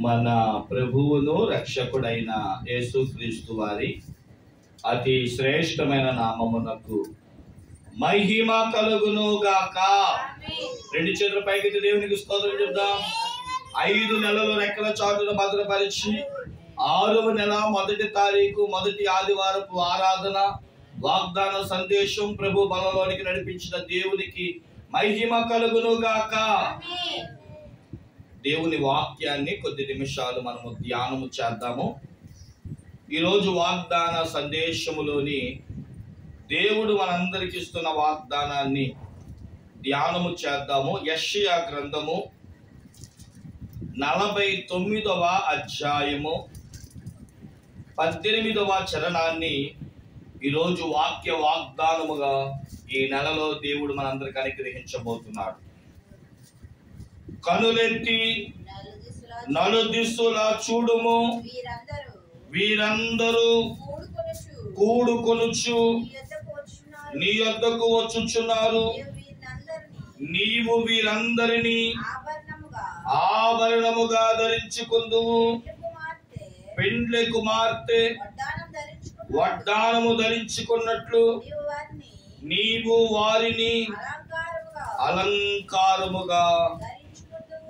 మన ప్రభువును రక్షకుడైన యేసుక్రీస్తు వారి అతి శ్రేష్టమైన నామమునకు మహిమ కలుగును గాక. రెండు చేతుల పైకి దేవునికి స్తోత్రం చెప్దాం. 5 నెలలు రెక్కల చాటును భద్రపరిచి 6వ నెల మొదటి తారీఖు మొదటి ఆదివారపు ఆరాధన వాగ్దాన సందేశం ప్రభు బలలోనికి నడిపించిన దేవునికి మహిమ కలుగును గాక. దేవుని వాక్యాన్ని కొద్ది నిమిషాలు మనము ధ్యానము చేద్దాము. ఈరోజు వాగ్దాన సందేశములోని దేవుడు మనందరికి ఇస్తున్న వాగ్దానాన్ని ధ్యానము చేద్దాము. యెషయా గ్రంథము 49వ అధ్యాయము 18వ చరణాన్ని ఈరోజు వాక్య వాగ్దానముగా ఈ నెలలో దేవుడు మనందరికి అనుగ్రహించబోతున్నాడు. కనులెత్తి నలుదిశలా చూడుము, వీరందరూ కూడుకొనుచు నీ యొద్దకు వచ్చుచున్నారు. నీవు వీరందరినీ ఆభరణముగా ధరించుకుందువు. పెండ్లి కుమార్తె వడ్డానము ధరించుకున్నట్లు నీవు వారిని అలంకారముగా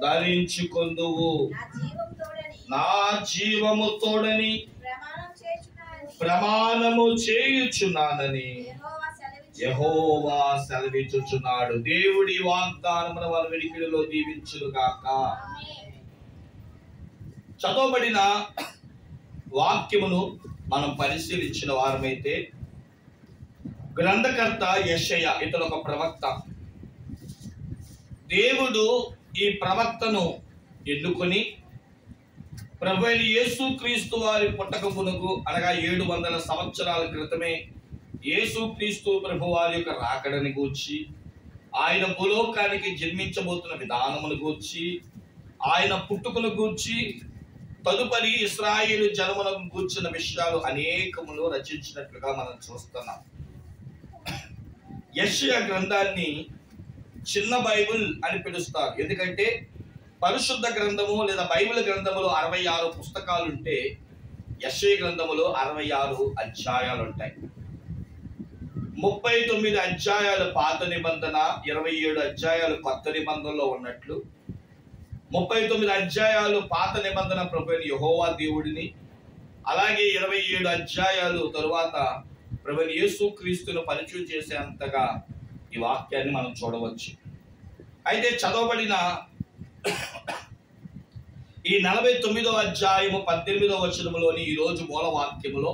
ధరించుకుందువు. నా జీవము తోడని ప్రమాణము చేయుచున్నానని యెహోవా సెలవిచ్చుచున్నాడు. దేవుడి వాగ్దానమును వారి వెలికిడిలో దీవించును గాక. చదవబడిన వాక్యమును మనం పరిశీలించిన వారమైతే గ్రంథకర్త యెషయా ఇతడు ఒక ప్రవక్త. దేవుడు ఈ ప్రవక్తను ఎన్నుకొని ప్రభువైన యేసుక్రీస్తు వారి పుట్టక మునుపు అనగా 700 సంవత్సరాల క్రితమే యేసుక్రీస్తు ప్రభు వారి యొక్క రాకడని గూర్చి, ఆయన భూలోకానికి జన్మించబోతున్న విధానమును గూర్చి, ఆయన పుట్టుకను గూర్చి, తదుపరి ఇశ్రాయేలు జనములను గూర్చిన విషయాలు అనేకములు రచించినట్లుగా మనం చూస్తున్నాం. యెషయా గ్రంథాన్ని చిన్న బైబిల్ అని పిలుస్తారు. ఎందుకంటే పరిశుద్ధ గ్రంథము లేదా బైబిల్ గ్రంథములో 66 పుస్తకాలు ఉంటే యెషయా గ్రంథములో 66 అధ్యాయాలు ఉంటాయి. 39 అధ్యాయాలు పాత నిబంధన, 27 అధ్యాయాలు కొత్త నిబంధనలో ఉన్నట్లు 39 అధ్యాయాలు పాత నిబంధన ప్రభువైన యెహోవా దేవుడిని, అలాగే 27 అధ్యాయాలు తరువాత ప్రభువైన యేసుక్రీస్తును పరిచయం చేసేంతగా ఈ వాక్యాన్ని మనం చూడవచ్చు. అయితే చదవబడిన ఈ 49వ అధ్యాయము 18వ వచనములోని ఈరోజు మూల వాక్యములో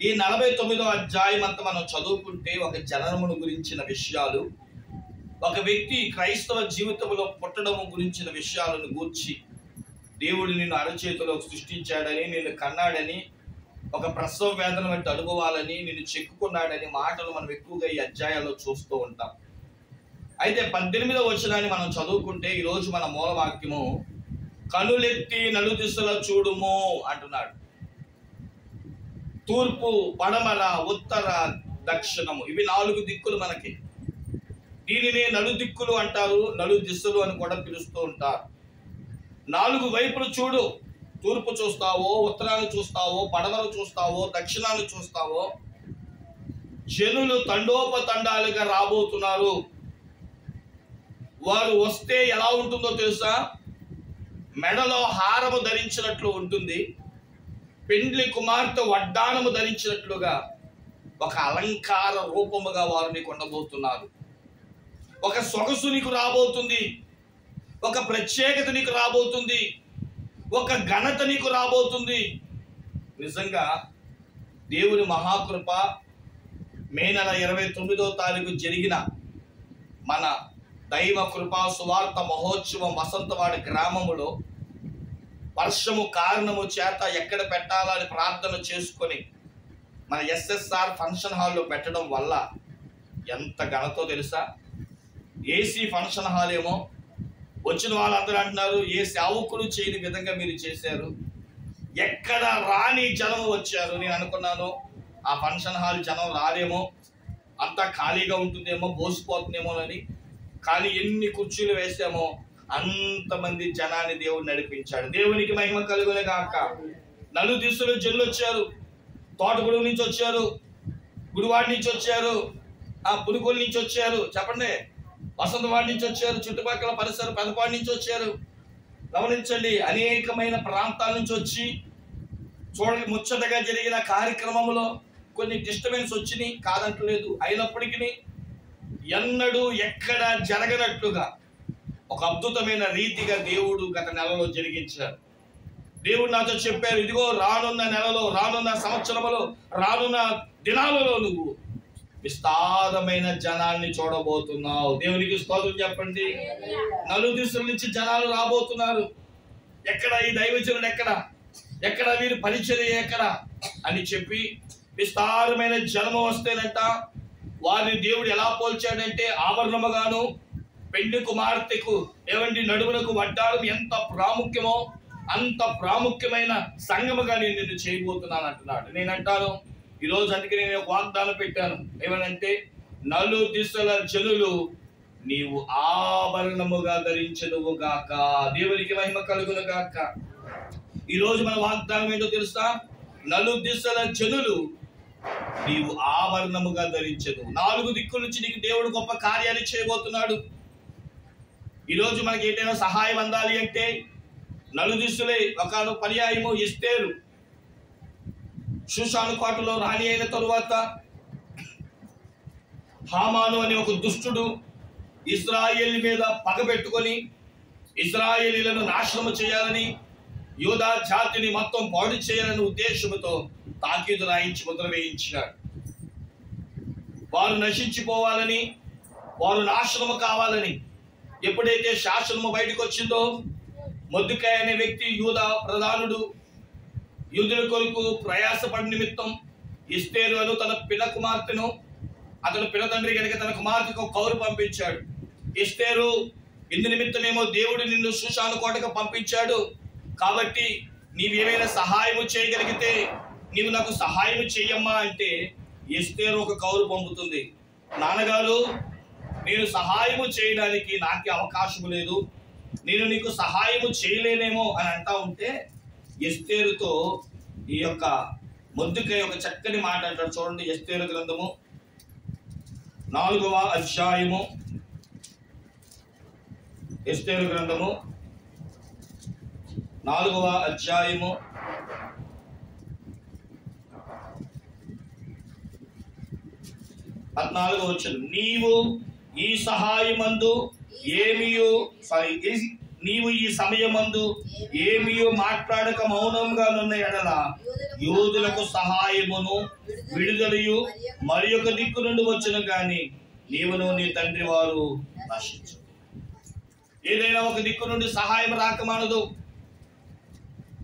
ఈ 49వ అధ్యాయం అంతా మనం చదువుకుంటే ఒక జననమును గురించిన విషయాలు, ఒక వ్యక్తి క్రైస్తవ జీవితంలో పుట్టడము గురించిన విషయాలను గూర్చి, దేవుడు నిన్ను అరచేతిలో సృష్టించాడని, నిన్ను కన్నాడని, ఒక ప్రసవ వేదన వంటి అనుభవాలని, నిన్ను చెక్కుకున్నాడని మాటలు మనం ఎక్కువగా ఈ అధ్యాయాల్లో చూస్తూ ఉంటాం. అయితే 18వ వచనాన్ని మనం చదువుకుంటే ఈరోజు మన మూల వాక్యము కనులెత్తి నలుదిశల చూడుము అంటున్నాడు. తూర్పు, పడమర, ఉత్తర, దక్షిణము, ఇవి 4 దిక్కులు మనకి. దీనిని నలుదిక్కులు అంటారు, నలుదిశలు అని కూడా పిలుస్తూ ఉంటారు. 4 వైపులు చూడు. తూర్పు చూస్తావో, ఉత్తరాలు చూస్తావో, పడమర చూస్తావో, దక్షిణాలు చూస్తావో. జనులు తండోపతండాలుగా రాబోతున్నారు. వారు వస్తే ఎలా ఉంటుందో తెలుసా? మెడలో హారము ధరించినట్లు ఉంటుంది. పెండ్లి కుమార్తె వడ్డానము ధరించినట్లుగా ఒక అలంకార రూపముగా వారు నీకు ఉండబోతున్నారు. ఒక సొగసు నీకు రాబోతుంది, ఒక ప్రత్యేకత నీకు రాబోతుంది, ఒక ఘనత నీకు రాబోతుంది. నిజంగా దేవుని మహాకృప మే నెల 29వ తారీఖు జరిగిన మన దైవ కృపా సువార్త మహోత్సవం వసంతవాడి గ్రామములో వర్షము కారణము చేత ఎక్కడ పెట్టాలని ప్రార్థన చేసుకొని మన ఎస్ఎస్ఆర్ ఫంక్షన్ హాల్లో పెట్టడం వల్ల ఎంత ఘనతో తెలుసా? ఏసీ ఫంక్షన్ హాల్ ఏమో వచ్చిన వాళ్ళందరూ అంటున్నారు, ఏ సేవకుడు చేయని విధంగా మీరు చేశారు, ఎక్కడ రాని జనం వచ్చారు. నేను అనుకున్నాను ఆ ఫంక్షన్ హాల్ జనం రారేమో, అంతా ఖాళీగా ఉంటుందేమో, బోసిపోతుందేమోనని. కానీ ఎన్ని కుర్చీలు వేసామో అంతమంది జనాన్ని దేవుడు నడిపించాడు. దేవునికి మహిమ కలుగునే గాక. నలుదిశలు జనులు వచ్చారు. తోటగూడెం నుంచి వచ్చారు, గుడివాడ నుంచి వచ్చారు, పునుగోలు నుంచి వచ్చారు, చెప్పండి, వసంతవాడి నుంచి వచ్చారు, చుట్టుపక్కల పరిసర పెదపాడి నుంచి వచ్చారు. గమనించండి, అనేకమైన ప్రాంతాల నుంచి వచ్చి చూడండి. ముచ్చటగా జరిగిన కార్యక్రమంలో కొన్ని డిస్టర్బెన్స్ వచ్చినాయి, కాదంటలేదు. అయినప్పటికీ ఎన్నడూ ఎక్కడ జరగనట్లుగా ఒక అద్భుతమైన రీతిగా దేవుడు గత నెలలో జరిగించారు. దేవుడు నాతో చెప్పారు, ఇదిగో రానున్న నెలలో, రానున్న సంవత్సరంలో, రానున్న దినాలలో నువ్వు విస్తారమైన జనాల్ని చూడబోతున్నావు. దేవునికి స్తోత్రం చెప్పండి. నలుదిశల నుంచి జనాలు రాబోతున్నారు. ఎక్కడ ఈ దైవజనుడు, ఎక్కడ వీరి పరిచర్య ఎక్కడ అని చెప్పి విస్తారమైన జనము వస్తేనంట వారిని దేవుడు ఎలా పోల్చాడంటే ఆభరణముగాను పెండ్లి కుమార్తెకు ఏమండి నడుములకు వడ్డారం ఎంత ప్రాముఖ్యమో అంత ప్రాముఖ్యమైన సంఘముగా నేను నిన్ను చేయబోతున్నాను అంటున్నాడు. నేనంటాను ఈరోజు, అందుకే నేను ఒక వాగ్దానం పెట్టాను. ఏమనంటే, నలుదిశల జనులు నీవు ఆభరణముగా ధరించెదవు గాక. దేవునికి మహిమ కలుగును గాక. ఈరోజు మన వాగ్దానం ఏంటో తెలుసా? నలుదిశల జనులు నీవు ఆభరణముగా ధరించెదవు. 4 దిక్కుల నుంచి నీకు దేవుడు గొప్ప కార్యాలు చేయబోతున్నాడు. ఈరోజు మనకి ఏదైనా సహాయం అందాలి అంటే నలుదిశలే. ఒక పర్యాయము ఎస్తేరు షూషాను కోటలో రాణి అయిన తరువాత హామాను అనే ఒక దుష్టుడు ఇశ్రాయేలు మీద పగబెట్టుకొని ఇశ్రాయేలీలను నాశనము చేయాలని, యూదా జాతిని మొత్తం పాడు చేయాలని ఉద్దేశంతో తాకీదు రాయించి ముద్ర వేయించాడు. వారు నశించిపోవాలని, వారు నాశనము కావాలని. ఎప్పుడైతే శాసనము బయటకు వచ్చిందో, మొర్దెకై అనే వ్యక్తి యూదా ప్రధానుడు యూదుల కొరకు ప్రయాసపడి నిమిత్తం ఎస్తేరు అను తన పిన కుమార్తెను, అతను పిన తండ్రి కనుక తన కుమార్తెకు కౌరు పంపించాడు. ఎస్తేరు, ఇందు నిమిత్తమేమో దేవుడు నిన్ను షూషాను కోటకు పంపించాడు కాబట్టి నీవేమైనా సహాయము చేయగలిగితే నీవు నాకు సహాయం చెయ్యమ్మా అంటే ఎస్తేరు ఒక కౌరు పంపుతుంది. నాన్నగారు, నేను సహాయము చేయడానికి నాకే అవకాశం లేదు, నేను నీకు సహాయము చేయలేనేమో అని అంటా ఉంటే ఎస్తేరుతో ఈ యొక్క మొర్దెకై ఒక చక్కని మాట అంటాడు. చూడండి, ఎస్తేరు గ్రంథము 4వ అధ్యాయము. ఎస్తేరు గ్రంథము 4వ అధ్యాయము 14వ వచనం. నీవు ఈ సహాయమందు నీవు ఈ సమయమందు ఏమియో మాట్లాడక మౌనంగా ఉన్న ఎడల యూదులకు సహాయమును విడుదలయు మరి ఒక దిక్కు నుండి వచ్చును గాని నీవును నీ తండ్రి వారు నశించు. ఏదైనా ఒక దిక్కు నుండి సహాయం రాకమానదు.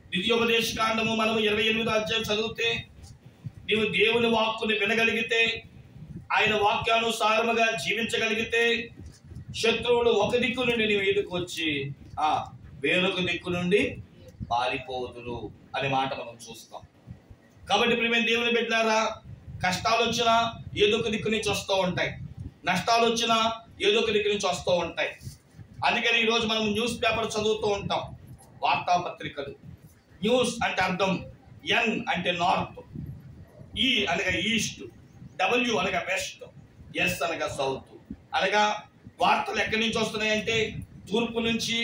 ద్వితీయోపదేశ కాండము మనం 28వ అధ్యాయం చదివితే, నీవు దేవుని వాక్కుని వినగలిగితే, ఆయన వాక్యానుసారముగా జీవించగలిగితే, శత్రువులు ఒక దిక్కు నుండి నీ మీదకు వచ్చి వేరొక దిక్కు నుండి పారిపోదురు అనే మాట మనం చూస్తాం. కాబట్టి ప్రియమైన దేవుని బిడ్డలారా, కష్టాలు వచ్చినా ఏదో ఒక దిక్కు నుంచి వస్తూ ఉంటాయి, నష్టాలు వచ్చినా ఏదో ఒక దిక్కు నుంచి వస్తూ ఉంటాయి. అందుకని ఈరోజు మనం న్యూస్ పేపర్ చదువుతూ ఉంటాం, వార్తాపత్రికలు. న్యూస్ అంటే అర్థం, ఎన్ అంటే నార్త్, ఈ అనగా ఈస్ట్, డబ్ల్యూ అనగా వెస్ట్, ఎస్ అనగా సౌత్. అనగా వార్తలు ఎక్కడి నుంచి వస్తున్నాయంటే తూర్పు నుంచి,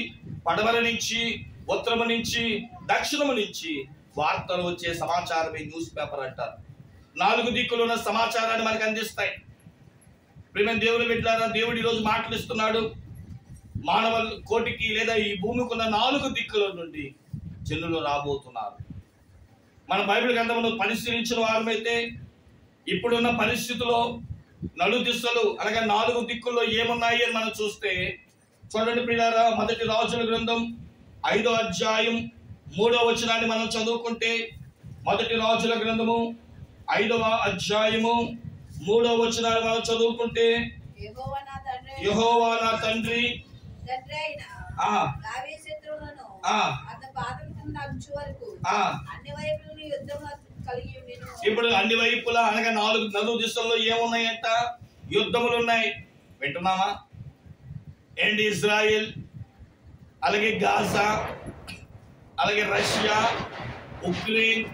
పడమర నుంచి, ఉత్తరము నుంచి, దక్షిణము నుంచి వార్తలు వచ్చే సమాచారమే న్యూస్ పేపర్ అంటారు. 4 దిక్కులు ఉన్న సమాచారాన్ని మనకు అందిస్తాయి. ప్రియమైన దేవుని బిడ్డలారా, దేవుడు ఈరోజు మాట్లాడిస్తున్నాడు. మానవ కోటికి లేదా ఈ భూమికి ఉన్న 4 దిక్కుల నుండి జనులు రాబోతున్నారు. మన బైబిల్ గ్రంథమును పరిశీలించిన వారమైతే ఇప్పుడున్న పరిస్థితిలో నలుదిశలు అనగా 4 దిక్కుల్లో ఏమున్నాయి అని మనం చూస్తే, చూడండి ప్రియులారా, మొదటి రాజుల గ్రంథం 5వ అధ్యాయం 3వ వచనాన్ని మనం చదువుకుంటే, మొదటి రాజుల గ్రంథము 5వ అధ్యాయము 3వ వచనాన్ని మనం చదువుకుంటే, యెహోవా నా తండ్రి ఇప్పుడు అన్ని వైపులా అనగా 4 దిశల్లో ఏమున్నాయంట? యుద్ధములు ఉన్నాయి. వింటున్నామా? ఏంటి? ఇజ్రాయెల్, అలాగే గాజా, అలాగే రష్యా, ఉక్రెయిన్,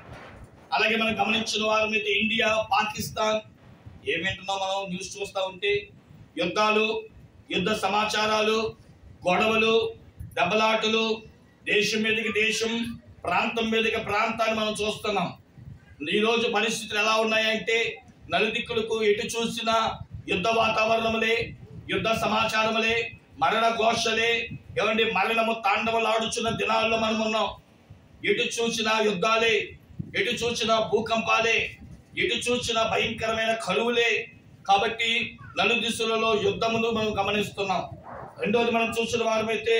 అలాగే మనం గమనించిన వారైతే ఇండియా, పాకిస్తాన్. ఏం వింటున్నాం మనం న్యూస్ చూస్తూ ఉంటే? యుద్ధాలు, యుద్ధ సమాచారాలు, గొడవలు, దెబ్బలాటలు, దేశం మీదకి దేశం, ప్రాంతం మీదకి ప్రాంతాన్ని మనం చూస్తున్నాం. ఈరోజు పరిస్థితులు ఎలా ఉన్నాయంటే నలుదిక్కులకు ఎటు చూసినా యుద్ధ వాతావరణములే, యుద్ధ సమాచారములే, మరణ ఘోషలే, ఏమండి మరణము తాండవలాడుచున్న దినాల్లో మనం ఉన్నాం. ఎటు చూసినా యుద్ధాలే, ఎటు చూసినా భూకంపాలే, ఎటు చూసినా భయంకరమైన కరువులే. కాబట్టి నలుదిశలలో యుద్ధమును మనం గమనిస్తున్నాం. రెండోది మనం చూసిన వారమైతే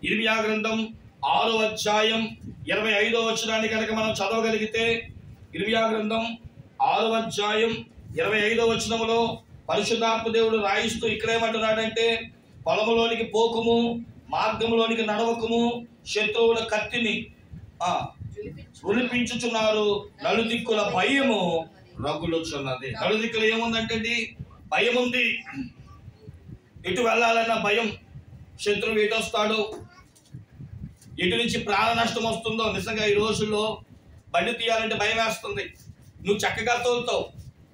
ఇర్మియా గ్రంథం 6వ అధ్యాయం 25వ వచనాన్ని కనుక మనం చదవగలిగితే, ఇర్మియా గ్రంథం 6వ అధ్యాయం 25వ వచనములో పరిశుద్ధాత్మ దేవుడు రాయిస్తూ ఇక్కడేమంటున్నాడంటే, పొలములోనికి పోకుము, మార్గములోనికి నడవకుము, శత్రువుల కత్తిని ఉలిపించుచున్నారు, నలుదిక్కుల భయము రగులుచున్నది. నలుదిక్కులు ఏముందంటే భయం ఉంది. ఎటు వెళ్ళాలన్న భయం. శత్రువు ఎటు వస్తాడు, ఎటు నుంచి ప్రాణ నష్టం వస్తుందో. నిజంగా ఈ రోజుల్లో బండి తీయాలంటే భయం వేస్తుంది. నువ్వు చక్కగా తోలుతావు,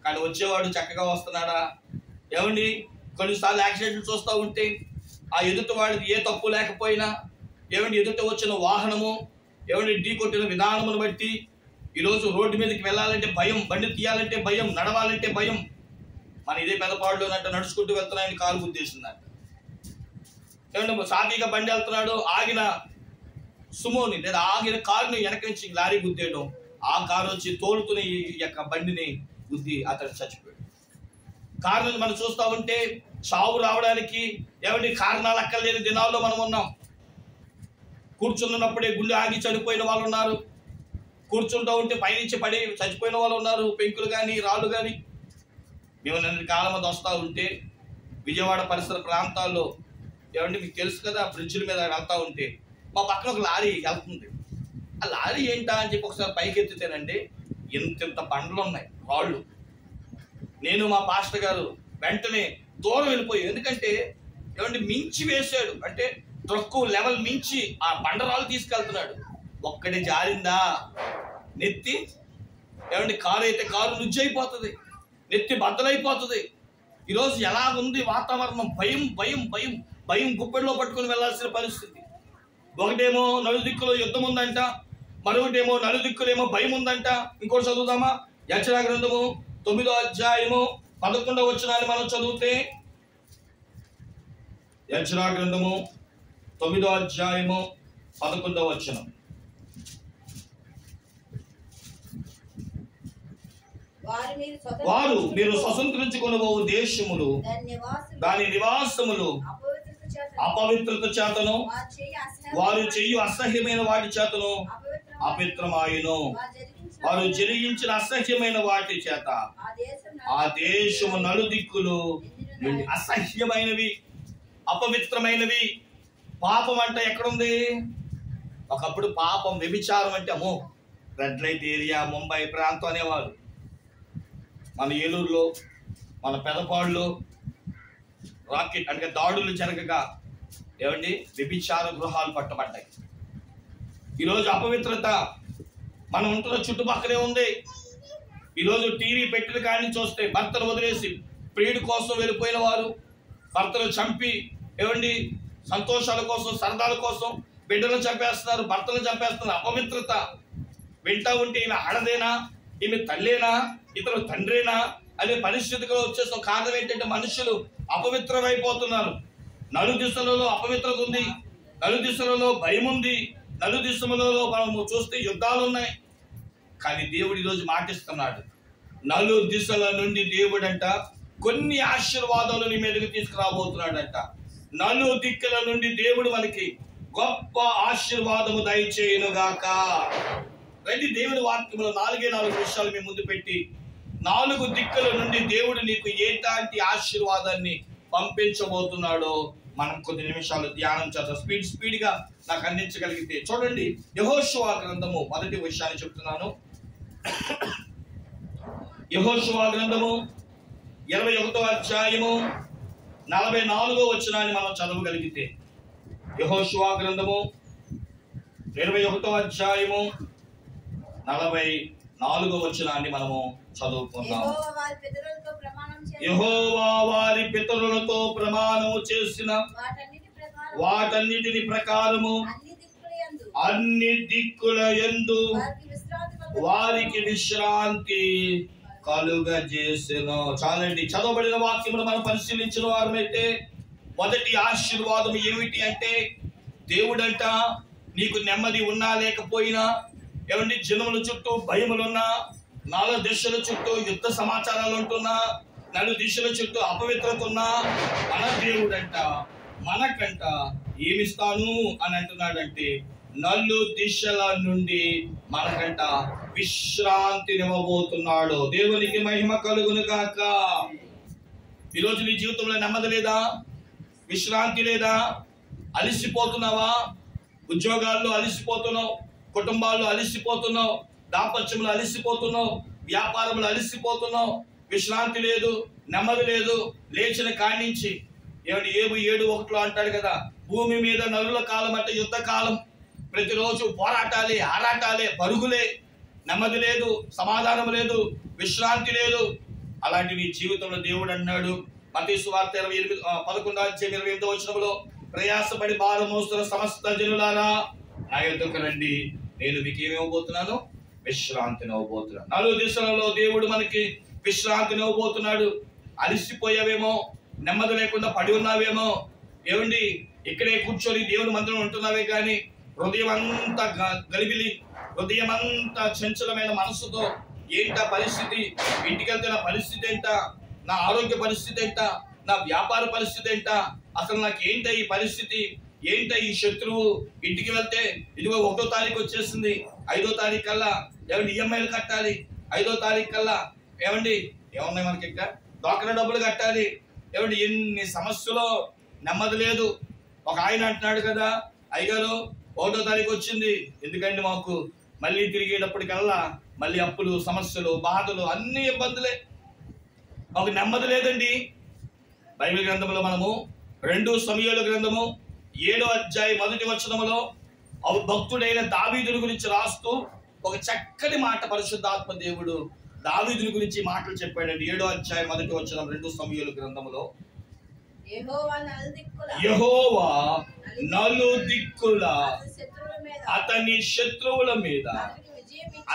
కానీ వచ్చేవాడు చక్కగా వస్తున్నాడా? ఏమండి కొన్నిసార్లు యాక్సిడెంట్లు చూస్తూ ఉంటే ఆ ఎదుటి వాడిది ఏ తప్పు లేకపోయినా, ఏమండి ఎదుట వచ్చిన వాహనము, ఏమండి ఢీ కొట్టిన విధానమును బట్టి ఈరోజు రోడ్డు మీదకి వెళ్ళాలంటే భయం, బండి తీయాలంటే భయం, నడవాలంటే భయం. మన ఇదే పెదపాడులో నడుచుకుంటూ వెళ్తున్నాయని కాలు గుద్దేసిందంట. ఏమంటే సాఫీగా బండి వెళ్తున్నాడు, ఆగిన సుమోని లేదా ఆగిన కారుని వెనక నుంచి లారీ గుద్దేయడం, ఆ కారు వచ్చి తోలుతున్న ఈ యొక్క బండిని గుద్ది అతను చచ్చిపోయాడు. కారణం మనం చూస్తూ ఉంటే చావు రావడానికి ఏమంటే కారణాలు అక్కర్లేని దినాల్లో మనం ఉన్నాం. కూర్చున్నప్పుడే గుండె ఆగి చనిపోయిన వాళ్ళు ఉన్నారు. కూర్చుంటూ ఉంటే పైనుంచి పడి చచ్చిపోయిన వాళ్ళు ఉన్నారు. పెంకులు కానీ రాళ్ళు కానీ. మేము నిన్న కాలం మంది వస్తూ ఉంటే విజయవాడ పరిసర ప్రాంతాల్లో ఏమంటే మీకు తెలుసు కదా, బ్రిడ్జిల మీద వెళ్తూ ఉంటే మా పక్కన ఒక లారీ వెళ్తుంది. ఆ లారీ ఏంటా అని చెప్పి ఒకసారి పైకి ఎత్తితేనండి ఇంత బండ్లు ఉన్నాయి, రాళ్ళు. నేను మా పాస్టర్ గారు వెంటనే దూరం వెళ్ళిపోయి, ఎందుకంటే ఏమంటే మించి వేసాడు, అంటే తక్కువ లెవెల్ మించి ఆ బండరాలు తీసుకెళ్తున్నాడు. ఒక్కటి జారిందా నెత్తి, ఏమంటే కారు అయితే కారు నుజ్జైపోతుంది, నెత్తి బద్దలైపోతుంది. ఈరోజు ఎలా ఉంది వాతావరణం? భయం భయం భయం భయం గుప్పెట్లో పట్టుకుని వెళ్ళాల్సిన పరిస్థితి. ఒకటేమో నలుదిక్కులో యుద్ధం ఉందంట, మరొకటేమో నలుదిక్కులేమో భయం ఉందంట. ఇంకోటి చదువుదామా? యెషయా గ్రంథము 9వ అధ్యాయము 11వ వచనాన్ని మనం చదివితే, యెషయా గ్రంథము 9వ అధ్యాయము 11వ వచనం. వారు మీరు స్వతంత్రించుకొనబోవు దేశములు, దాని నివాసములు అపవిత్రత చేతను, వారు చెయ్యు అసహ్యమైన వాటి చేతను అపవిత్రమాయును. వారు జరిగించిన అసహ్యమైన వాటి చేత ఆ దేశము నలుదిక్కులు నుండి అసహ్యమైనవి, అపవిత్రమైనవి. పాపం అంటే ఎక్కడుంది? ఒకప్పుడు పాపం వ్యభిచారం అంటే అమ్మో రెడ్ లైట్ ఏరియా, ముంబై ప్రాంతం అనేవారు. మన ఏలూరులో, మన పెదపాడులో రాకెట్ అంటే దాడులు జరగగా ఏమండి వ్యభిచార గృహాలు పట్టబడ్డాయి. ఈరోజు అపవిత్రత మనం ఉంటున్న చుట్టుపక్కలే ఉంది. ఈరోజు టీవీ పెట్టిన కాడి నుంచి వస్తే భర్తను వదిలేసి ప్రియుడి కోసం వెళ్ళిపోయిన వారు, భర్తను చంపి ఏమండి సంతోషాల కోసం, సరదాల కోసం బిడ్డలను చంపేస్తున్నారు, భర్తను చంపేస్తున్నారు. అపవిత్రత. వింటా ఉంటే ఈమె ఆడదేనా, ఈమె తల్లేనా, ఇతను తండ్రేనా అనే పరిస్థితిలో వచ్చేస్తాం. కారణం ఏంటంటే మనుషులు అపవిత్రమైపోతున్నారు. నలుదిశలలో అపవిత్రత ఉంది, నలుదిశలలో భయం ఉంది, నలుదిశలలో మనము చూస్తే యుద్ధాలు ఉన్నాయి. కానీ దేవుడు ఈరోజు మాటిస్తున్నాడు, నలు దిశల నుండి దేవుడంట కొన్ని ఆశీర్వాదాలు నీ మీదకి తీసుకురాబోతున్నాడంట. నలు దిక్కుల నుండి దేవుడు మనకి గొప్ప ఆశీర్వాదము దయచేయునుగాక. రండి, దేవుడి వాక్యంలో 4 విషయాలు మీ ముందు పెట్టి, 4 దిక్కుల నుండి దేవుడు నీకు ఎలాంటి ఆశీర్వాదాన్ని పంపించబోతున్నాడో మనం కొద్ది నిమిషాలు ధ్యానం చేద్దాం. స్పీడ్గా నాకు అందించగలిగితే చూడండి. యెహోషువ గ్రంథము 1వ విషయాన్ని చెప్తున్నాను. యెహోషువ గ్రంథము 21వ అధ్యాయము 44వ వచనాన్ని మనం చదవగలిగితే, యెహోషువ గ్రంథము 21వ అధ్యాయము 44వ వచనాన్ని మనము చదువుకుందాం. యెహోవా వారి పితరులతో ప్రమాణము చేసిన వాటన్నిటిని ప్రకారము అన్ని దిక్కుల యందు వారికి విశ్రాంతి కలుగజేసెను. చాలండి, చదవబడిన వాక్యమును మనం పరిశీలించిన వారమైతే మొదటి ఆశీర్వాదం ఏమిటి అంటే, దేవుడంట నీకు నెమ్మది ఉన్నా లేకపోయినా, ఏమండి జనముల చుట్టూ భయములున్నా, నాలుగు దిశల చుట్టూ యుద్ధ సమాచారాలు ఉంటున్నా, నలు దిశల చుట్టూ అపవిత్రత ఉన్నా, మన దేవుడంట మనకంట ఏమిస్తాను అని అంటున్నాడంటే, నలు దిశల నుండి మనకంట విశ్రాంతినివ్వబోతున్నాడు. దేవునికి మహిమ కలుగును గాక. ఈరోజు నీ జీవితంలో నెమ్మది లేదా? విశ్రాంతి లేదా? అలిసిపోతున్నావా? ఉద్యోగాల్లో అలిసిపోతున్నావు, కుటుంబాల్లో అలిసిపోతున్నావు, దాంపత్యంలో అలిసిపోతున్నావు, వ్యాపారంలో అలిసిపోతున్నావు, విశ్రాంతి లేదు, నెమ్మది లేదు. లేచిన కానించి ఏమిటి 7:1 అంటాడు కదా, భూమి మీద నరుల కాలం అంటే యుద్ధ కాలం. ప్రతిరోజు పోరాటాలే, ఆరాటాలే, పరుగులే, నెమ్మది లేదు, సమాధానం లేదు, విశ్రాంతి లేదు. అలాంటి నీ జీవితంలో దేవుడు అన్నాడు మత్తయి సువార్త 11:28 వచనంలో, ప్రయాసపడి భారం మోస్తున్న సమస్త జనులారా నా యొద్దకు రండి, నేను మీకు ఏమివ్వబోతున్నాను? విశ్రాంతిని ఇవ్వబోతున్నాను. 4 దిశలలో దేవుడు మనకి విశ్రాంతిని ఇవ్వబోతున్నాడు. అలిసిపోయావేమో, నెమ్మది లేకుండా పడి ఉన్నావేమో, ఏమండి ఇక్కడే కూర్చొని దేవుని మందిరం ఉంటున్నావే కానీ హృదయం అంతా గలిబిలి, హృదయం అంతా చంచలమైన మనసుతో ఏంటా పరిస్థితి, ఇంటికి వెళ్తే నా పరిస్థితి ఏంట, నా ఆరోగ్య పరిస్థితి ఏంట, నా వ్యాపార పరిస్థితి ఏంట, అసలు నాకు ఏంట ఈ పరిస్థితి, ఏంట ఈ శత్రువు, ఇంటికి వెళ్తే ఇదిగో 1వ తారీఖు వచ్చేసింది, 5వ తారీఖు కల్లా ఏమండి ఈఎంఐలు కట్టాలి, 5వ తారీఖు కల్లా ఏమండి ఏమున్నాయి మనకి ఇంకా డాక్టర్ డబ్బులు కట్టాలి, ఏమండి ఎన్ని సమస్యలో నెమ్మది లేదు. ఒక ఆయన అంటున్నాడు కదా, అయ్యగారు 1వ తారీఖు వచ్చింది, ఎందుకంటే మాకు మళ్ళీ తిరిగేటప్పటికల్లా మళ్ళీ అప్పులు, సమస్యలు, బాధలు, అన్ని ఇబ్బందులే, ఒక నెమ్మది లేదండి. బైబిల్ గ్రంథంలో మనము 2 సమూయేలు గ్రంథము 7వ అధ్యాయం 1వ వచనములో భక్తుడైన దావీదుని గురించి రాస్తూ ఒక చక్కటి మాట పరిశుద్ధాత్మ దేవుడు దావీదుని గురించి మాటలు చెప్పాడండి. 7వ అధ్యాయం 1వ వచనం 2 సమూయేలు గ్రంథములో, యెహోవా నలుదిక్కుల అతని శత్రువుల మీద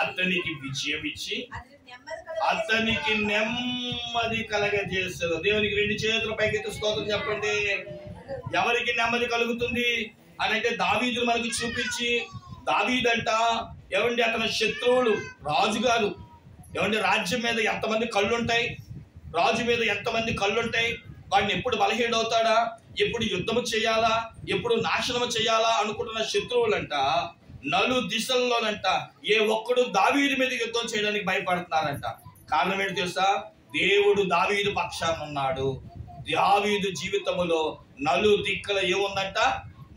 అతనికి విజయం ఇచ్చి అతనికి నెమ్మది కలగజేస్తారు. దేవునికి 2 చేతుల పైకెత్తి స్తోత్రం చెప్పండి. ఎవరికి నెమ్మది కలుగుతుంది అని అంటే దావీదును మనకి చూపించి, దావీదంట ఏమండి అతని శత్రువులు, రాజుగారు, ఏమండి రాజ్యం మీద ఎంతమంది కళ్ళుంటాయి, రాజు మీద ఎంతమంది కళ్ళుంటాయి, వాడిని ఎప్పుడు బలహీనవుతాడా, ఎప్పుడు యుద్ధము చేయాలా, ఎప్పుడు నాశనము చేయాలా అనుకుంటున్న శత్రువులంట నలు దిశల్లోనంట ఏ ఒక్కడు దావీదు మీద యుద్ధం చేయడానికి భయపడుతున్నారంట. కారణం ఏంటి తెలుసా? దేవుడు దావీదు పక్షాన ఉన్నాడు. దావీదు జీవితములో నలు దిక్కుల ఏముందంట?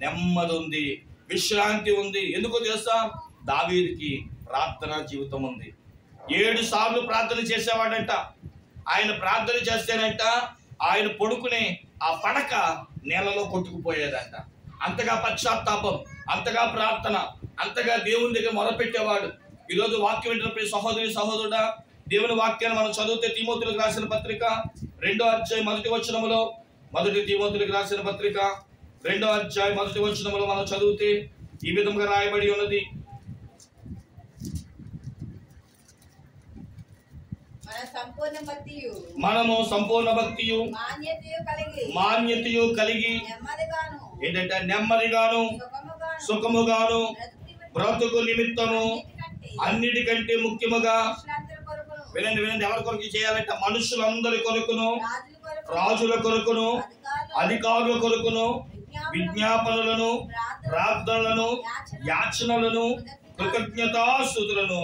నెమ్మది ఉంది, విశ్రాంతి ఉంది. ఎందుకో తెలుసా? దావీదుకి ప్రార్థనా జీవితం ఉంది. 7 సార్లు ప్రార్థన చేసేవాడంట. ఆయన ప్రార్థన చేస్తేనంట ఆయన పడుకునే ఆ పడక నేలలో కొట్టుకుపోయేదంట. అంతగా పశ్చాత్తాపం, అంతగా ప్రార్థన, అంతగా దేవుని దగ్గర మొరపెట్టేవాడు. ఈరోజు వాక్యం వింటున్న సహోదరి సహోదరుడా, దేవుని వాక్యాన్ని మనం చదివితే తీమోతేయులకు రాసిన పత్రిక 2వ అధ్యాయం 1వ వచనములో, మొదటి తీమోతేయులకు రాసిన పత్రిక 2వ అధ్యాయం 1వ వచనములో మనం చదివితే ఈ విధంగా రాయబడి ఉన్నది, మనము సంపూర్ణ భక్తియు మాన్యతయు కలిగి ఏంటంటే నెమ్మదిగాను సుఖముగాను బ్రతుకు నిమిత్తము అన్నిటికంటే ముఖ్యముగా వినండి వినండి ఎవరి కొరకు చేయాలంటే మనుషులందరి కొరకును, రాజుల కొరకును, అధికారుల కొరకును విజ్ఞాపనలను, ప్రార్థనలను, యాచనలను, కృతజ్ఞతాస్తుతులను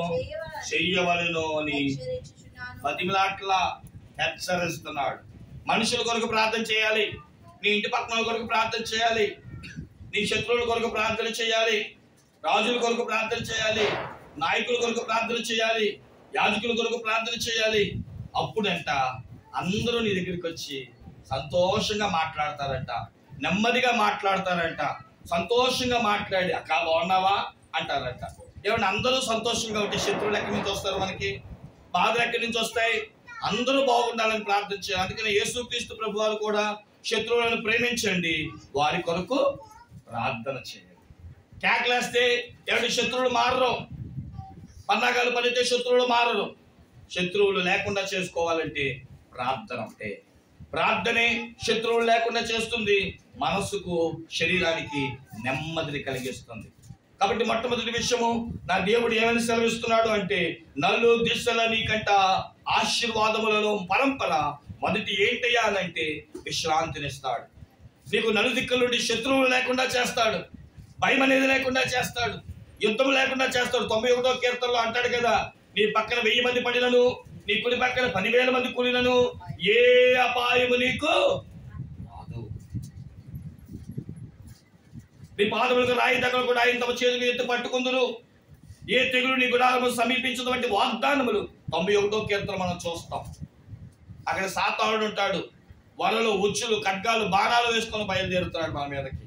చెయ్యవలెను అని బతిమిలాట్లా హెచ్చరిస్తున్నాడు. మనుషుల కొరకు ప్రార్థన చేయాలి, నీ ఇంటి పక్కన కొరకు ప్రార్థన చేయాలి, నీ శత్రువుల కొరకు ప్రార్థన చేయాలి, రాజుల కొరకు ప్రార్థన చేయాలి, నాయకుల కొరకు ప్రార్థన చేయాలి, యాజకుల కొరకు ప్రార్థన చేయాలి. అప్పుడంట అందరూ నీ దగ్గరికి వచ్చి సంతోషంగా మాట్లాడతారంట, నెమ్మదిగా మాట్లాడతారంట. సంతోషంగా మాట్లాడి అక్క బాగున్నావా అంటారంట. ఏమంటే అందరూ సంతోషంగా ఉంటే శత్రువులు ఎక్కడి నుంచి వస్తారు? మనకి బాధలు ఎక్కడి నుంచి వస్తాయి? అందరూ బాగుండాలని ప్రార్థించారు. అందుకని యేసుక్రీస్తు ప్రభువారు కూడా శత్రువులను ప్రేమించండి, వారి కొరకు ప్రార్థన చేయండి. కేకలేస్తే ఏమంటే శత్రువులు మారరు, పన్నాగాలు పడితే శత్రువులు మారరు. శత్రువులు లేకుండా చేసుకోవాలంటే ప్రార్థన ఒకటే. ప్రార్థనే శత్రువులు లేకుండా చేస్తుంది, మనసుకు శరీరానికి నెమ్మదిని కలిగిస్తుంది. కాబట్టి మొట్టమొదటి విషయము, నా దేవుడు ఏమని సెలవిస్తున్నాడు అంటే, నలు దిశల నీకంట ఆశీర్వాదములలో పరంపర మొదటి ఏంటయ్యా అని అంటే విశ్రాంతినిస్తాడు. నీకు నలుదిక్కుల నుండి శత్రువులు లేకుండా చేస్తాడు, భయం అనేది లేకుండా చేస్తాడు, యుద్ధం లేకుండా చేస్తాడు. 91వ కీర్తనలో అంటాడు కదా, నీ పక్కన 1000 మంది పడినను, నీ కుడి పక్కన 10,000 మంది కూలినను ఏ అపాయము నీకు రాదు. నీ పాదములకు రాయి తగలకుండా ఆయన తమ చేతులు ఎత్తి పట్టుకుందురు, ఏ తెగులు నీ గుడారము సమీపించదు వంటి వాగ్దానములు 91వ కీర్తన మనం చూస్తాం. అక్కడ సాతానుడు ఉంటాడు, వలలు, ఉచ్చులు, ఖడ్గాలు, బాణాలు వేసుకొని బయలుదేరుతున్నాడు మన మీదకి.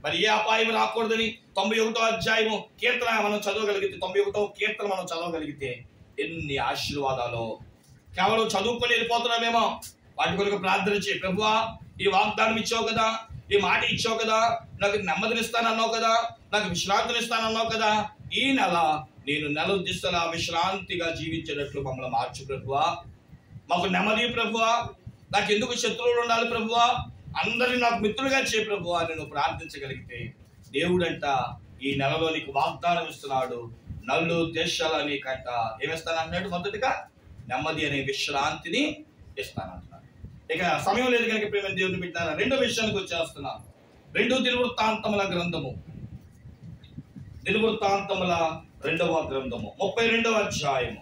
మరి ఏ అపాయం రాకూడదని 91వ అధ్యాయము కీర్తన మనం చదవగలిగితే, 91వ కీర్తన మనం చదవగలిగితే ఎన్ని ఆశీర్వాదాలు. కేవలం చదువుకొని వెళ్ళిపోతున్నామేమో, వాటి కొరకు ప్రార్థన చేయి. ప్రభువా, ఈ వాగ్దానం ఇచ్చావు కదా, ఈ మాట ఇచ్చావు కదా, నాకు నెమ్మదినిస్తానన్నావు కదా, నాకు విశ్రాంతినిస్తానన్నావు కదా, ఈ నెల నేను నెల దిశలా విశ్రాంతిగా జీవించేటట్లు మమ్మల్ని మార్చు ప్రభువా. మాకు నెమ్మది ప్రభువా, నాకు ఎందుకు శత్రువులు ఉండాలి ప్రభువా, అందరినీ నాకు మిత్రులుగా చేయి ప్రభువా అని నువ్వు ప్రార్థించగలిగితే, దేవుడంట ఈ నెలలో నీకు వాగ్దానం ఇస్తున్నాడు. నలు దేశాల నీకంట ఏమిస్తానన్నాడు? మొదటిగా నెమ్మది అనే విశ్రాంతిని ఇస్తానంటున్నాడు. ఇక సమయం లేదు కనుక ప్రేమ దేవుని పెట్టారా, రెండో విషయానికి వచ్చేస్తున్నాను. 2 దినవృత్తాంతముల గ్రంథము, దినవృత్తాంతముల 2వ గ్రంథము 32వ అధ్యాయము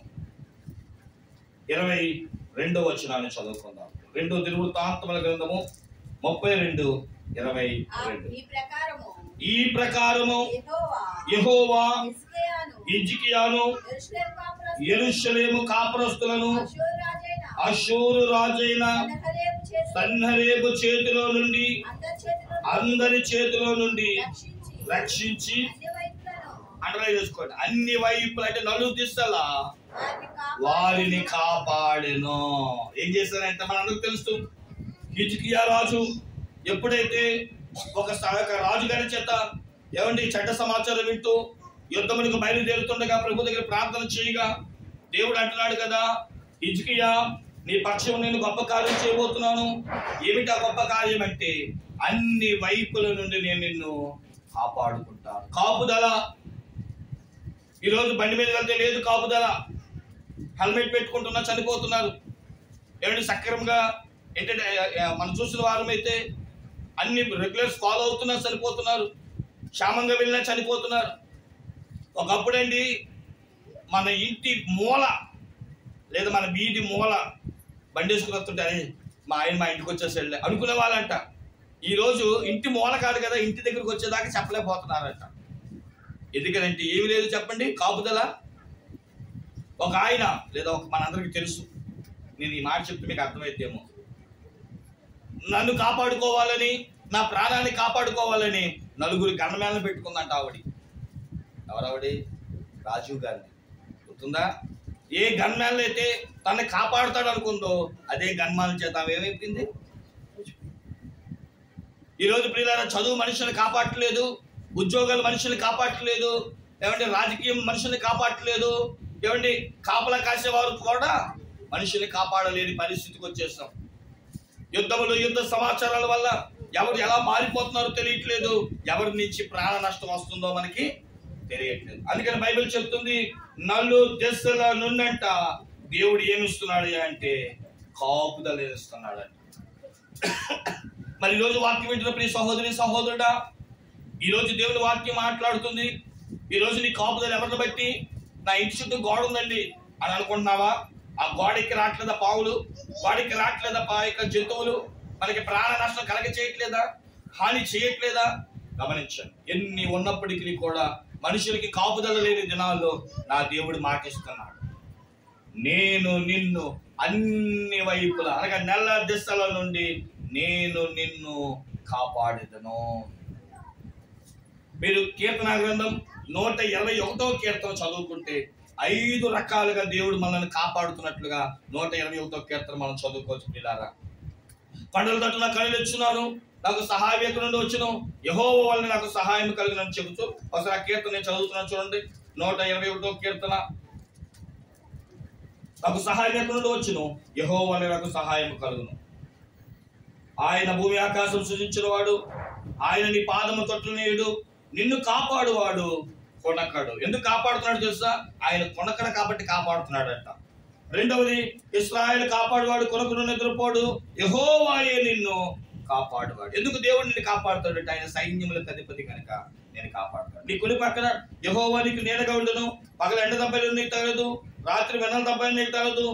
22వ వచనాన్ని చదువుకుందాం. 2 దినవృత్తాంతముల గ్రంథము 32:22. ఈ ప్రకారము యెహోవా హిజ్కియాను యెరూషలేము కాపురస్తులను అష్షూరు రాజైన సన్హెరీబు చేతిలో నుండి, అందరి చేతిలో నుండి రక్షించి, అండర్లైన్ చేసుకోండి, అన్ని వైపులు అంటే నలు దిశలా వారిని కాపాడెను. ఏం చేశారంటే మనందరికి తెలుసు, హిజ్కియా రాజు ఎప్పుడైతే ఒక రాజుగారి చేత ఏమండి చెడ్డ సమాచారం వింటూ యుద్ధమునికి బయలుదేరుతుండగా ప్రభు దగ్గర ప్రార్థన చేయగా, దేవుడు అంటున్నాడు కదా, హిజ్కియా నీ పక్షం నేను గొప్ప కార్యం చేయబోతున్నాను. ఏమిటా గొప్ప కార్యం అంటే, అన్ని వైపుల నుండి నేను నిన్ను కాపాడుకుంటాను. కాపుదల. ఈరోజు బండి మీద వెళ్తే లేదు కాపుదల, హెల్మెట్ పెట్టుకుంటున్నా చనిపోతున్నారు. ఏమంటే సక్రమంగా ఏంటంటే మనం చూసిన వారమైతే అన్ని రెగ్యులర్స్ ఫాలో అవుతున్నా చనిపోతున్నారు, క్షేమంగా వెళ్ళినా చనిపోతున్నారు. ఒకప్పుడండి మన ఇంటి మూల లేదా మన వీధి మూల బండి వేసుకుని వస్తుంటే, అరే మా ఆయన మా ఇంటికి వచ్చేసాడులే అనుకునే వాళ్ళంట. ఈరోజు ఇంటి మూల కాదు కదా, ఇంటి దగ్గరికి వచ్చేదాకా చెప్పలేకపోతున్నారంట. ఎందుకంటే ఏమి లేదు చెప్పండి, కాపుదల. ఒక ఆయన లేదా ఒక మనందరికీ తెలుసు, నేను ఈ మాట చెప్తే మీకు అర్థమైతేమో, నన్ను కాపాడుకోవాలని, నా ప్రాణాన్ని కాపాడుకోవాలని 4 గన్మేలను పెట్టుకుందంట ఆవిడ. ఎవరావిడి? రాజీవ్ గాంధీ. గుర్తుందా? ఏ గన్మేన్లు అయితే తనని కాపాడుతాడు అనుకుందో అదే గన్మాల చేత ఆమె ఏమైపోయింది. ఈరోజు ప్రియులారా, చదువు మనుషుల్ని కాపాడట్లేదు, ఉద్యోగాలు మనుషుల్ని కాపాడట్లేదు, ఏమంటే రాజకీయం మనుషుల్ని కాపాడట్లేదు, ఏమండి కాపలా కాసేవారు కూడా మనుషుల్ని కాపాడలేని పరిస్థితికి వచ్చేస్తాం. యుద్ధములు, యుద్ధ సమాచారాల వల్ల ఎవరు ఎలా మారిపోతున్నారో తెలియట్లేదు, ఎవరి నుంచి ప్రాణ నష్టం వస్తుందో మనకి తెలియట్లేదు. అందుకని బైబిల్ చెప్తుంది, నలు దశల నుండంట దేవుడు ఏమిస్తున్నాడు అంటే కాపుదల ఇస్తున్నాడంట. మరి ఈరోజు వాక్యం వింటున్న ప్రియ సహోదరి సహోదరుడా, ఈరోజు దేవుని వాక్యం మాట్లాడుతుంది. ఈరోజు నీ కాపుదల ఎవరిని బట్టి? నా ఇంటి చుట్టూ గోడ ఉందండి అని అనుకుంటున్నావా? ఆ గోడకి రావట్లేదా పావులు, గోడకి రావట్లేదా జంతువులు, మనకి ప్రాణ నష్టం కలగ చేయట్లేదా, హాని చేయట్లేదా? గమనించండి, ఎన్ని ఉన్నప్పటికీ కూడా మనుషులకి కాపుదల లేని దినాల్లో నా దేవుడు మాటిస్తున్నాడు, నేను నిన్ను అన్ని వైపుల అనగా నెల దిశల నుండి నేను నిన్ను కాపాడేదను. మీరు కీర్తన గ్రంథం 121వ కీర్తన చదువుకుంటే 5 రకాలుగా దేవుడు మనల్ని కాపాడుతున్నట్లుగా 121వ కీర్తన మనం చదువుకోవచ్చు. పిల్లారా, కొండల తట్టు నా కళ్ళు తెచ్చున్నాను, నాకు సహాయం ఎక్కడి నుండి వచ్చును, యెహోవా వలన నాకు సహాయం కలిగినని చెబుతూ ఒకసారి ఆ కీర్తన నేను చదువుతున్నాను చూడండి. 121వ కీర్తన. నాకు సహాయం ఎక్కడి నుండి వచ్చును, యెహోవా వలన నాకు సహాయం కలుగును. ఆయన భూమి ఆకాశం సృజించిన వాడు, ఆయన నీ పాదము తొట్టు నేయుడు, నిన్ను కాపాడువాడు కొనకడు. ఎందుకు కాపాడుతున్నాడు తెలుసా? ఆయన కొనకడ కాబట్టి కాపాడుతున్నాడట. రెండవది, ఇశ్రాయేలు కాపాడువాడు కొనకును నిద్రపోడు, యెహోవాయే నిన్ను కాపాడువాడు. ఎందుకు దేవుడు నిన్ను కాపాడుతాడు? ఆయన సైన్యములకు అధిపతి కనుక నేను కాపాడుతాడు. నీ కుడి పక్కన యెహోవా నీకు నీడగా ఉండును, పగల ఎండ దెబ్బలు నీకు తగలదు, రాత్రి వెన్నెల దెబ్బలు నీకు తగలదు.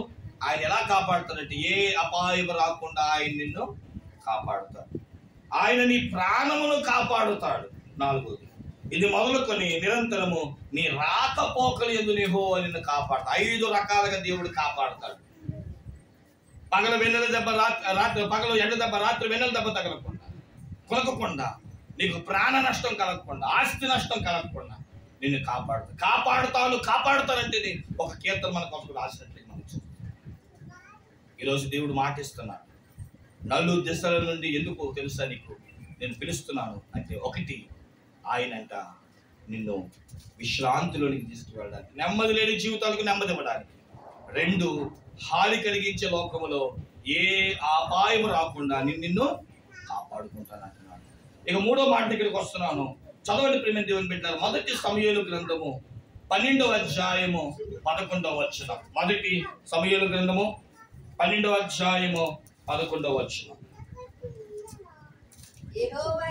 ఆయన ఎలా కాపాడుతాడంటే ఏ అపాయం రాకుండా ఆయన నిన్ను కాపాడుతాడు. ఆయన నీ ప్రాణమును కాపాడుతాడు. నాలుగోది, ఇది మొదలుకొని నిరంతరము నీ రాకపోకలు యందు యెహోవా నిన్ను కాపాడుతాడు. 5 రకాలుగా దేవుడు కాపాడుతాడు. పగల వెన్నెల దెబ్బ, రాత్రి పగల ఎండ దెబ్బ, రాత్రి వెన్నెల దెబ్బ తగలకుండా, కొనకకుండా, నీకు ప్రాణ నష్టం కలగకుండా, ఆస్తి నష్టం కలగకుండా నిన్ను కాపాడుతానంటే ఒక కీర్తన మనకు ఒకటి రాసినట్లే మనం చూస్తాం. ఈరోజు దేవుడు మాటిస్తున్నాడు. నలుగురు దిశల నుండి ఎందుకు తెలుసా నీకు నేను పిలుస్తున్నాను అంటే, ఒకటి, ఆయనంట నిన్ను విశ్రాంతిలోనికి తీసుకువెళ్ళడానికి, నెమ్మది లేని జీవితాలకు నెమ్మది ఇవ్వడానికి. 2, హాని కలిగించే లోకములో ఏ అపాయం రాకుండా నిన్ను కాపాడుకుంటాను అంటున్నాను. ఇక 3వ మాట దగ్గరికి వస్తున్నాను. చదవండి ప్రేమ దేవుని బిడ్డలారా. 1 సమూయేలు గ్రంథము 12వ అధ్యాయము 11వ వచనం. 1 సమూయేలు గ్రంథము 12వ అధ్యాయము 11వ వచనం. యెహోవా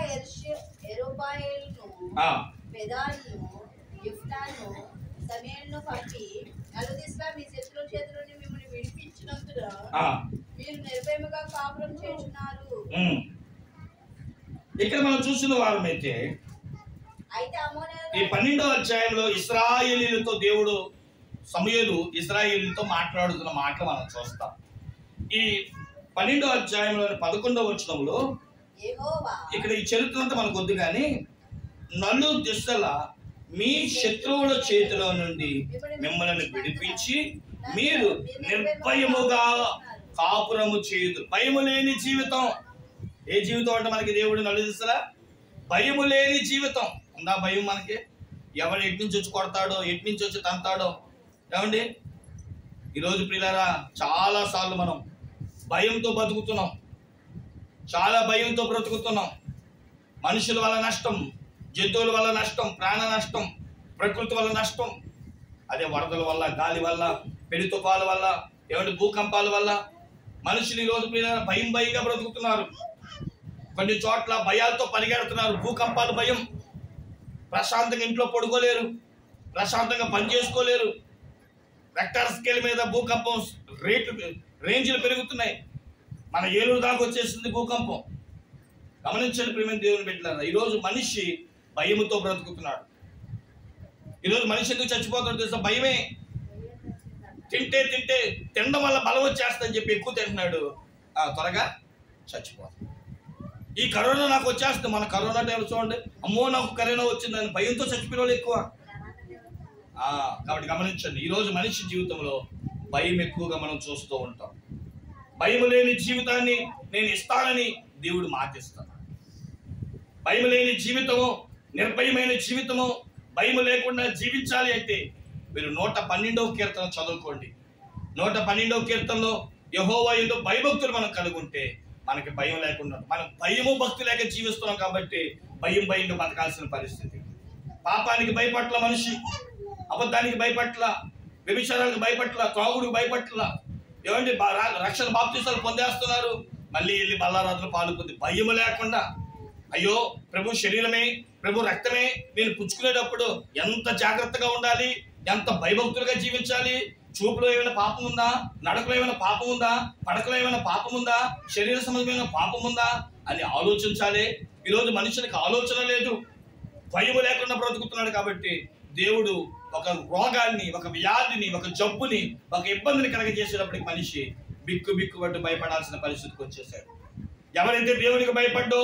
యెరుబాయేలును పెదాలను యిఫ్తాను సమూయేలును పంపి నలుదిశలా మీ శత్రువుల చేతి నుండి మిమ్మల్ని విడిపించినందున మీరు నిర్భయముగా కాపురం చేస్తున్నారు. ఇక్కడ మనం చూసిన వారమైతే ఈ 12వ అధ్యాయంలో ఇశ్రాయేలీయులతో దేవుడు సమూయేలు ఇశ్రాయేలీయులతో మాట్లాడుతున్న మాటలు మనం చూస్తాం. ఈ 12వ అధ్యాయంలోని 11వ వచనంలో ఇక్కడ ఈ చరిత్ర అంతా మనకు వద్దు కానీ, నలుగు దిశల మీ శత్రువుల చేతిలో నుండి మిమ్మల్ని విడిపించి మీరు నిర్భయముగా కాపురము చేయదు. భయము లేని జీవితం. ఏ జీవితం అంటే మనకి దేవుడు నలుగు దిశల భయము లేని జీవితం ఉందా? భయం మనకి ఎవరు ఎటు నుంచి వచ్చి కొడతాడో, ఎటు నుంచి వచ్చి తంతాడో. ఏమండి, ఈరోజు ప్రియులారా చాలా సార్లు మనం భయంతో బతుకుతున్నాం, చాలా భయంతో బ్రతుకుతున్నాం. మనుషుల వల్ల నష్టం, జంతువుల వల్ల నష్టం, ప్రాణ నష్టం, ప్రకృతి వల్ల నష్టం. అదే వరదల వల్ల, గాలి వల్ల, పెను తుఫాల వల్ల, ఏమంటే భూకంపాల వల్ల మనుషులు ఈరోజు భయంగా బ్రతుకుతున్నారు. కొన్ని చోట్ల భయాలతో పరిగెడుతున్నారు. భూకంపాల భయం, ప్రశాంతంగా ఇంట్లో పడుకోలేరు, ప్రశాంతంగా పని చేసుకోలేరు. రెక్టర్ స్కేల్ మీద భూకంపం రేంజ్లు పెరుగుతున్నాయి. మన ఏలూరు దాకా వచ్చేసింది భూకంపం. గమనించండి ప్రియమైన దేవుని బిడ్డలారా, ఈరోజు మనిషి భయముతో బ్రతుకుతున్నాడు. ఈరోజు మనిషి ఎందుకు చచ్చిపోతాడు తెలుసా? భయమే. తినడం వల్ల బలం వచ్చేస్తుందని చెప్పి ఎక్కువ తింటున్నాడు, త్వరగా చచ్చిపోతాడు. ఈ కరోనా నాకు వచ్చేస్తుంది. మన కరోనా టైంలో చూడండి, అమ్మో నాకు కరోనా వచ్చిందని భయంతో చచ్చిపోయే వాళ్ళు ఎక్కువ. కాబట్టి గమనించండి, ఈరోజు మనిషి జీవితంలో భయం ఎక్కువగా మనం చూస్తూ ఉంటాం. భయం లేని జీవితాన్ని నేను ఇస్తానని దేవుడు మాటిస్తాడు. భయం లేని జీవితము, నిర్భయమైన జీవితము, భయం లేకుండా జీవించాలి అంటే మీరు 112వ కీర్తన చదువుకోండి. 112వ కీర్తనలో యెహోవా యందు భయభక్తులు మనం కలుగుంటే మనకి భయం లేకుండా, మనం భయము భక్తి లేక జీవిస్తున్నాం కాబట్టి భయంగా బతకాల్సిన పరిస్థితి. పాపానికి భయపట్ల మనిషి, అబద్ధానికి భయపట్ల, వ్యభిచారానికి భయపట్ల, త్రాగుడికి భయపట్ల. ఏమండి, రక్షణ బాప్తిసాలు పొందేస్తున్నారు, మళ్ళీ వెళ్ళి బల్లారాత్రులు పాల్పొంది భయం లేకుండా. అయ్యో ప్రభు శరీరమే, ప్రభు రక్తమే నేను పుచ్చుకునేటప్పుడు ఎంత జాగ్రత్తగా ఉండాలి, ఎంత భయభక్తులుగా జీవించాలి. చూపులో ఏమైనా పాపం ఉందా, నడకలో ఏమైనా పాపం ఉందా, పడకలో ఏమైనా పాపం ఉందా, శరీర సంబంధమైన పాపం ఉందా అని ఆలోచించాలి. ఈరోజు మనుషునికి ఆలోచన లేదు, భయం లేకుండా బ్రతుకుతున్నాడు. కాబట్టి దేవుడు ఒక రోగాన్ని, ఒక వ్యాధిని, ఒక జబ్బుని, ఒక ఇబ్బందిని కలగజేసేటప్పటికి మనిషి బిక్కుబట్టు భయపడాల్సిన పరిస్థితికి వచ్చేసాడు. ఎవరైతే దేవునికి భయపడ్డో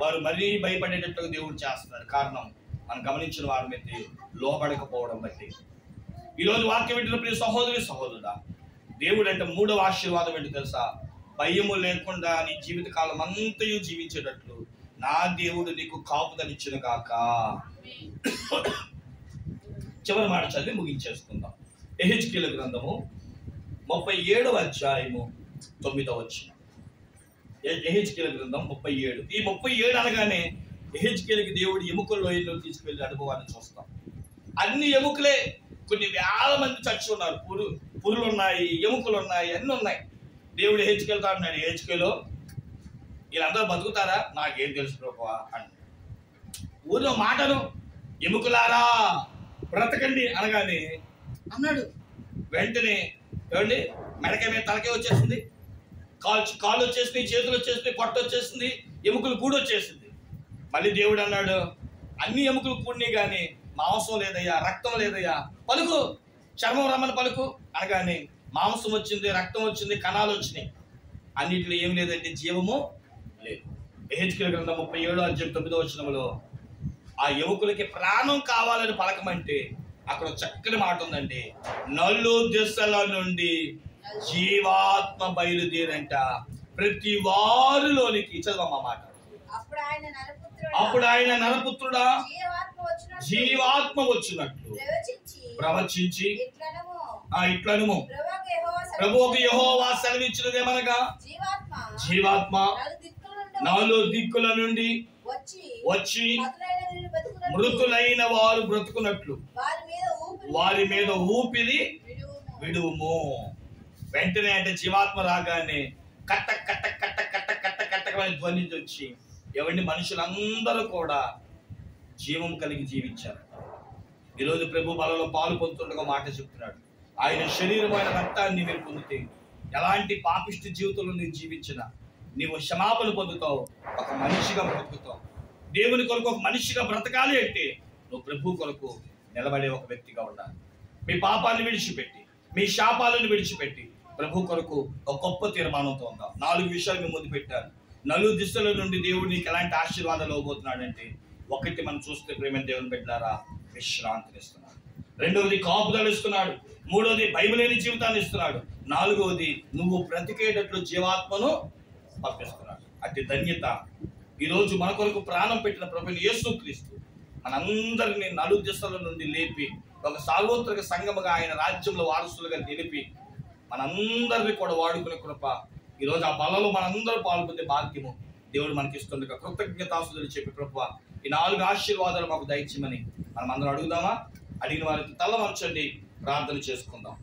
వారు మరీ భయపడేటట్టుగా దేవుడు చేస్తున్నాడు. కారణం మనం గమనించిన వారమైతే లోబడకపోవడం బట్టి. ఈరోజు వాక్యం వింటున్న ప్రియ సహోదరి సహోదరుడా, దేవుడు అంటే 3వ ఆశీర్వాదం ఏంటి తెలుసా? భయము లేకుండా నీ జీవితకాలం అంతయు జీవించేటట్లు నా దేవుడు నీకు కాపుదలిచ్చును గాక. చివరి మాట చదివి ముగించేసుకుందాం. యెహెజ్కేలు గ్రంథము 37వ అధ్యాయము 9వ వచనం. యెహెజ్కేలు గ్రంథం 37. ఈ 37 అనగానే యెహెజ్కేలుకి దేవుడు ఎముకల లోయలో తీసుకెళ్లి అనుభవాన్ని చూస్తాం. అన్ని ఎముకలే, కొన్ని వేల మంది చచ్చి ఉన్నారు, పురులు ఉన్నాయి, ఎముకలు ఉన్నాయి, అన్ని ఉన్నాయి. దేవుడు యెహెజ్కేలుతో అన్నాడు, యెహెజ్కేలు వీళ్ళందరూ బతుకుతారా? నాకేం తెలుసు ప్రభువా అని. ఊరిలో మాటను ఎముకలారా బ్రతకండి అనగానే అన్నాడు. వెంటనే ఏమండి, మెడకే మీద తలకే వచ్చేసింది, కాళ్ళు వచ్చేసింది, చేతులు వచ్చేసింది, పొట్ట వచ్చేసింది, ఎముకలు కూడి వచ్చేసింది. మళ్ళీ దేవుడు అన్నాడు, అన్ని ఎముకలు కూడినాయి కానీ మాంసం లేదయ్యా, రక్తం లేదయ్యా, పలుకు, చర్మం రమ్మని పలుకు అనగానే మాంసం వచ్చింది, రక్తం వచ్చింది, కణాలు వచ్చినాయి. అన్నిటిలో ఏం లేదంటే జీవము లేదు. యెహెజ్కేలు గ్రంథం 37వ అధ్యాయం 9వ వచనంలో ఆ ఎముకలకి ప్రాణం కావాలని పలకమంటే అక్కడ చక్కని మాట ఉందండి. నలు దిశల నుండి జీవాత్మ బయలుదేరంట ప్రతి వారిలోనికి. చదవమ్మా మాట. అప్పుడు ఆయన నరపుత్రుడా జీవాత్మ వచ్చినట్లు ప్రవచించి ఇట్లనుము, ప్రభువుకు యెహోవా సెలవిచ్చినదేమనగా, జీవాత్మ 4 దిక్కుల నుండి వచ్చి మృతులైన వారు బ్రతుకున్నట్లు వారి మీద ఊపిరి విడువుము. వెంటనే అంటే జీవాత్మ రాగానే కట్ట కట్ట కట్ట కట్ట కట్ట కట్టకమని ధ్వని వచ్చి ఎవరిని మనుషులందరూ కూడా జీవం కలిగి జీవించారు. ఈరోజు ప్రభు బలలో పాలు పొందుతుండగా మాట చెప్తున్నాడు, ఆయన శరీరమైన రక్తాన్ని మీరు పొందితే ఎలాంటి పాపిష్టి జీవితంలో నీవు జీవించినా నీవు క్షమాపణ పొందుతావు, ఒక మనిషిగా బ్రతుకుతావు. దేవుని కొరకు ఒక మనిషిగా బ్రతకాలి అంటే నువ్వు ప్రభు కొరకు నిలబడే ఒక వ్యక్తిగా ఉండాలి. మీ పాపాన్ని విడిచిపెట్టి, మీ శాపాలను విడిచిపెట్టి ప్రభు కొరకు ఒక గొప్ప తీర్మానంతో ఉందాం. 4 విషయాలు మీ ముందు పెట్టాను. 4 దిశల నుండి దేవుడు నీకు ఎలాంటి ఆశీర్వాదాలు ఇవ్వబోతున్నాడంటే, 1 మనం చూస్తే ప్రేమ దేవుని బిడ్డలారా విశ్రాంతిని ఇస్తున్నాడు, 2వది కాపుదలు ఇస్తున్నాడు, 3వది బైబిలేని జీవితాన్ని ఇస్తున్నాడు, 4వది నువ్వు బ్రతికేటట్లు జీవాత్మను పంపిస్తున్నాడు. అతి ధన్యత ఈరోజు మన కొరకు ప్రాణం పెట్టిన ప్రభువైన యేసుక్రీస్తు మనందరినీ 4 దిశల నుండి లేపి ఒక సార్వత్రిక సంఘముగా ఆయన రాజ్యంలో వారసులుగా నిలిపి మనందరినీ కూడా వాడుకునే కృప ఈరోజు ఆ బలలో మనందరూ పాల్పొందే భాగ్యము దేవుడు మనకి ఇస్తుండగా కృతజ్ఞతాస్తుతులు చెప్పి ప్రభువా ఈ 4 ఆశీర్వాదాలు మాకు దయచేయమని మనం అందరం అడుగుదామా? అడిగిన వారికి తల వంచండి, ప్రార్థన చేసుకుందాం.